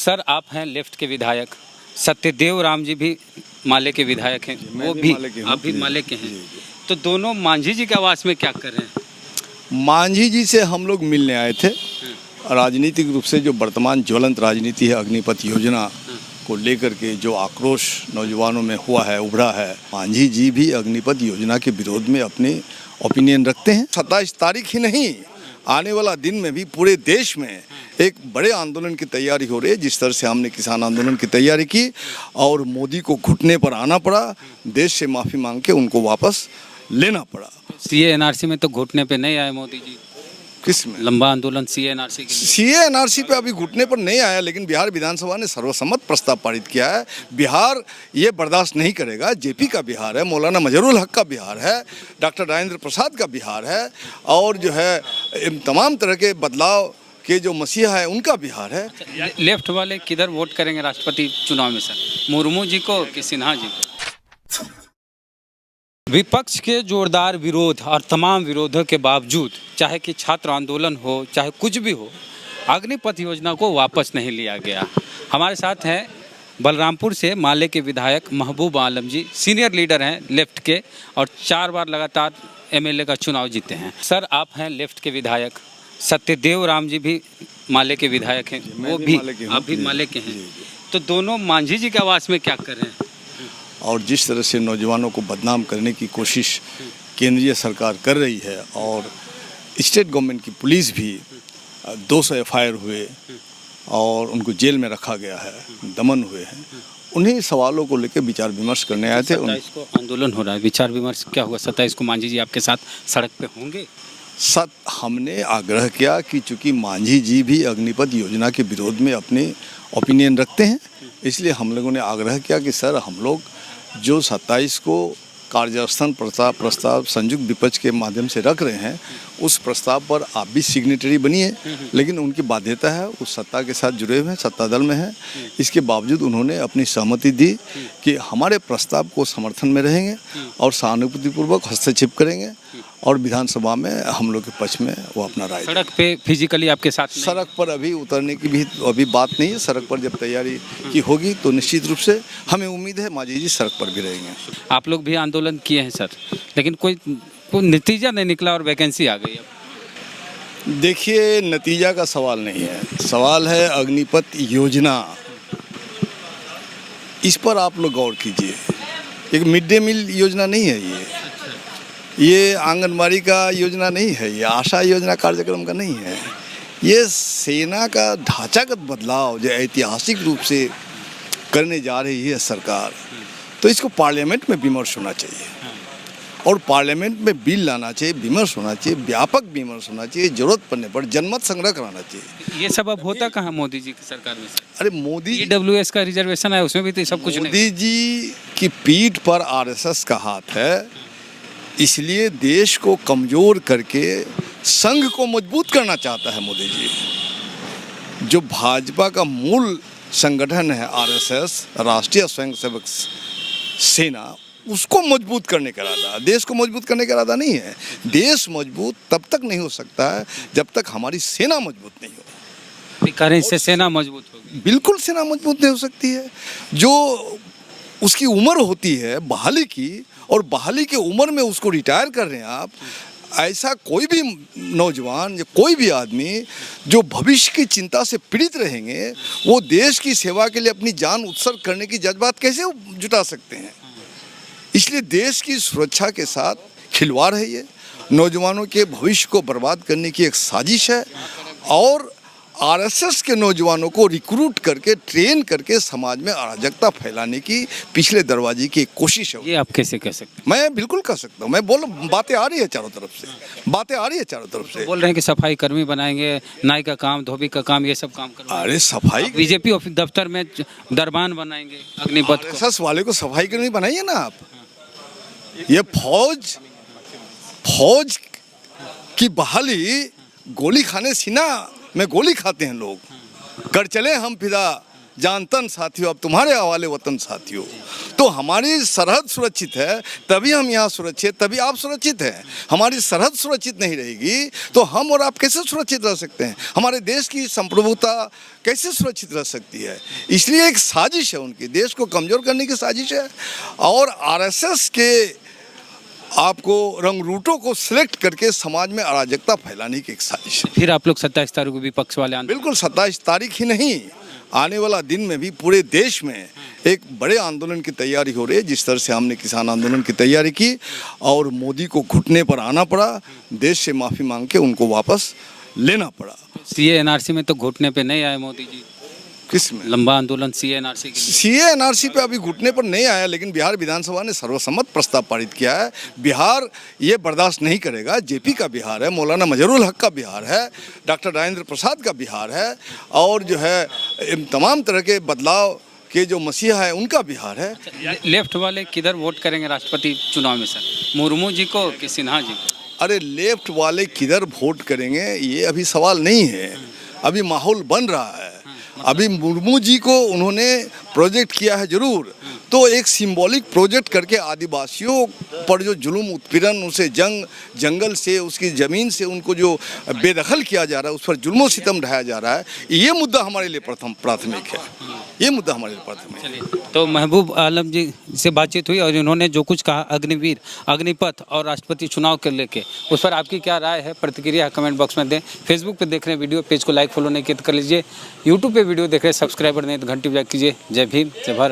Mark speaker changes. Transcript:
Speaker 1: Sir, आप हैं left के विधायक, सत्यदेव राम जी भी माले के विधायक हैं, वो भी आप भी माले के हैं, तो दोनों मांझी जी के आवास में क्या कर रहे हैं?
Speaker 2: मांझी जी से हम लोग मिलने आए थे। राजनीतिक रूप से जो वर्तमान ज्वलंत राजनीति है, अग्निपथ योजना को लेकर के जो आक्रोश नौजवानों में हुआ है, उभरा है, मांझी जी भी अग्निपथ योजना के विरोध में अपने ओपिनियन रखते हैं। 27 तारीख ही नहीं, आने वाला दिन में भी पूरे देश में एक बड़े आंदोलन की तैयारी हो रही है। जिस तरह से हमने किसान आंदोलन की तैयारी की और मोदी को घुटने पर आना पड़ा, देश से माफ़ी मांग के उनको वापस लेना पड़ा।
Speaker 1: सीए एनआरसी में तो घुटने पे नहीं आए मोदी जी।
Speaker 2: किस में?
Speaker 1: लंबा आंदोलन सीए एनआरसी के लिए।
Speaker 2: सीए एनआरसी पे अभी घुटने पर नहीं आया, लेकिन बिहार विधानसभा ने सर्वसम्मत प्रस्ताव पारित किया है। बिहार ये बर्दाश्त नहीं करेगा। जेपी का बिहार है, मौलाना मजहरुल हक का बिहार है, डॉक्टर राजेंद्र प्रसाद का बिहार है, और जो है तमाम तरह के बदलाव के जो मसीहा है उनका बिहार है।
Speaker 1: लेफ्ट वाले किधर वोट करेंगे राष्ट्रपति चुनाव में सर? मुर्मू जी को कि सिन्हा जी को? विपक्ष के जोरदार विरोध और तमाम विरोधों के बावजूद, चाहे कि छात्र आंदोलन हो, चाहे कुछ भी हो, अग्निपथ योजना को वापस नहीं लिया गया। हमारे साथ हैं बलरामपुर से माले के विधायक महबूब आलम जी, सीनियर लीडर हैं लेफ्ट के और 4 बार लगातार एमएलए का चुनाव जीते हैं। सर, आप हैं लेफ्ट के विधायक, सत्यदेव राम जी भी माले के विधायक हैं, वो भी आप भी माले के हैं, तो दोनों मांझी जी के आवास में क्या कर रहे हैं?
Speaker 2: और जिस तरह से नौजवानों को बदनाम करने की कोशिश केंद्रीय सरकार कर रही है और स्टेट गवर्नमेंट की पुलिस भी 200 एफआईआर हुए और उनको जेल में रखा गया है, दमन हुए हैं, उन्हीं सवालों को लेकर विचार विमर्श करने आए थे।
Speaker 1: 27 को आंदोलन हो रहा है, विचार विमर्श क्या हुआ? 27 को मांझी जी आपके साथ सड़क पे होंगे?
Speaker 2: हमने आग्रह किया कि चूँकि मांझी जी भी अग्निपथ योजना के विरोध में अपने ओपिनियन रखते हैं, इसलिए हम लोगों ने आग्रह किया कि सर, हम लोग जो 27 को कार्यस्थल प्रस्ताव संयुक्त विपक्ष के माध्यम से रख रहे हैं, उस प्रस्ताव पर आप भी सिग्नेटरी बनिए, लेकिन उनकी बाध्यता है, उस सत्ता के साथ जुड़े हुए हैं, सत्ता दल में हैं। इसके बावजूद उन्होंने अपनी सहमति दी कि हमारे प्रस्ताव को समर्थन में रहेंगे और सहानुभूतिपूर्वक हस्तक्षेप करेंगे और विधानसभा में हम लोग के पक्ष में वो अपना राय।
Speaker 1: सड़क पे फिजिकली आपके साथ?
Speaker 2: सड़क पर अभी उतरने की भी अभी बात नहीं है। सड़क पर जब तैयारी की होगी तो निश्चित रूप से हमें उम्मीद है मांझी जी सड़क पर भी रहेंगे।
Speaker 1: आप लोग भी आंदोलन किए हैं सर, लेकिन कोई नतीजा नहीं निकला और वैकेंसी आ गई। अब
Speaker 2: देखिए, नतीजा का सवाल नहीं है, सवाल है अग्निपथ योजना। इस पर आप लोग गौर कीजिए। एक मिड डे मील योजना नहीं है ये आंगनबाड़ी का योजना नहीं है, ये आशा योजना कार्यक्रम का नहीं है। ये सेना का ढांचागत बदलाव जो ऐतिहासिक रूप से करने जा रही है सरकार, तो इसको पार्लियामेंट में विमर्श होना चाहिए और पार्लियामेंट में बिल लाना चाहिए, विमर्श होना चाहिए, व्यापक विमर्श होना चाहिए, जरूरत पड़ने पर जनमत संग्रह कराना चाहिए।
Speaker 1: ये सब अब होता कहाँ मोदी जी की सरकार में?
Speaker 2: अरे मोदी
Speaker 1: EWS का रिजर्वेशन है, उसमें भी तो सब कुछ नहीं।
Speaker 2: मोदी जी की पीठ पर RSS का हाथ है, इसलिए देश को कमजोर करके संघ को मजबूत करना चाहता है मोदी जी। जो भाजपा का मूल संगठन है RSS, राष्ट्रीय स्वयंसेवक सेना, उसको मजबूत करने का इरादा, देश को मजबूत करने का इरादा नहीं है। देश मजबूत तब तक नहीं हो सकता है जब तक हमारी सेना मजबूत नहीं हो।
Speaker 1: करें इससे सेना मजबूत होगी? बिल्कुल
Speaker 2: सेना मजबूत नहीं हो सकती है। जो उसकी उम्र होती है बहाली की, और बहाली की उम्र में उसको रिटायर कर रहे हैं आप, ऐसा कोई भी नौजवान या कोई भी आदमी जो भविष्य की चिंता से पीड़ित रहेंगे, वो देश की सेवा के लिए अपनी जान उत्सर्ग करने की जज्बात कैसे जुटा सकते हैं? इसलिए देश की सुरक्षा के साथ खिलवाड़ है ये, नौजवानों के भविष्य को बर्बाद करने की एक साजिश है और RSS के नौजवानों को रिक्रूट करके ट्रेन करके समाज में अराजकता फैलाने की पिछले दरवाजे की एक कोशिश है।
Speaker 1: ये आप कैसे कह सकते हैं?
Speaker 2: मैं बिल्कुल कह सकता हूँ। मैं बातें आ रही है चारों तरफ से, बातें आ रही है चारों तरफ से।
Speaker 1: बोल रहे हैं कि सफाई कर्मी बनाएंगे, नाई का काम, धोबी का काम, ये सब काम करवाएंगे।
Speaker 2: अरे सफाई,
Speaker 1: बीजेपी ऑफिस दफ्तर में दरबान बनाएंगे अग्निपथ को।
Speaker 2: RSS वाले को सफाई कर्मी बनाइए ना आप। ये फौज की बहाली, गोली खाने सीना में गोली खाते हैं लोग, कर चले हम फिदा जान तन साथियों, अब तुम्हारे हवाले वतन साथियों। तो हमारी सरहद सुरक्षित है तभी हम यहाँ सुरक्षित, तभी आप सुरक्षित हैं। हमारी सरहद सुरक्षित नहीं रहेगी तो हम और आप कैसे सुरक्षित रह सकते हैं? हमारे देश की संप्रभुता कैसे सुरक्षित रह सकती है? इसलिए एक साजिश है उनकी, देश को कमज़ोर करने की साजिश है। और आरएसएस के आपको रंग रूटों को सिलेक्ट करके समाज में अराजकता फैलाने की एक साजिश है।
Speaker 1: फिर आप लोग 27 तारीख को विपक्ष वाले आंदोलन?
Speaker 2: बिल्कुल 27 तारीख ही नहीं, आने वाला दिन में भी पूरे देश में एक बड़े आंदोलन की तैयारी हो रही है। जिस तरह से हमने किसान आंदोलन की तैयारी की और मोदी को घुटने पर आना पड़ा, देश से माफ़ी मांग के उनको वापस लेना पड़ा।
Speaker 1: सीए एनआरसी में तो घुटने पे नहीं आए मोदी जी,
Speaker 2: किस में?
Speaker 1: लंबा आंदोलन सीए एनआरसी के लिए।
Speaker 2: सीए एनआरसी पे अभी घुटने पर नहीं आया, लेकिन बिहार विधानसभा ने सर्वसम्मत प्रस्ताव पारित किया है। बिहार ये बर्दाश्त नहीं करेगा। जेपी का बिहार है, मौलाना मजहरुल हक का बिहार है, डॉक्टर राजेंद्र प्रसाद का बिहार है, और जो है तमाम तरह के बदलाव के जो मसीहा है उनका बिहार है।
Speaker 1: लेफ्ट वाले किधर वोट करेंगे राष्ट्रपति चुनाव में सर, मुर्मू जी को कि सिन्हा जी को?
Speaker 2: अरे लेफ्ट वाले किधर वोट करेंगे ये अभी सवाल नहीं है, अभी माहौल बन रहा है। अभी मुर्मू जी को उन्होंने प्रोजेक्ट किया है जरूर, तो एक सिंबॉलिक प्रोजेक्ट करके आदिवासियों पर जो जुल्म उत्पीड़न, उसे जंगल से, उसकी ज़मीन से उनको जो बेदखल किया जा रहा है, उस पर जुल्म सितम ढाया जा रहा है, ये मुद्दा हमारे लिए प्राथमिक है। ये मुद्दा हमारे लिए प्राथमिक है।
Speaker 1: तो महबूब आलम जी से बातचीत हुई और इन्होंने जो कुछ कहा अग्निवीर, अग्निपथ और राष्ट्रपति चुनाव के लेके, उस पर आपकी क्या राय है? प्रतिक्रिया कमेंट बॉक्स में दें। फेसबुक पे देख रहे हैं वीडियो, पेज को लाइक फॉलो नहीं किया तो कर लीजिए। यूट्यूब पे वीडियो देख रहे हैं, सब्सक्राइबर नहीं तो घंटी बजा कीजिए। जय भीम, जय भारत।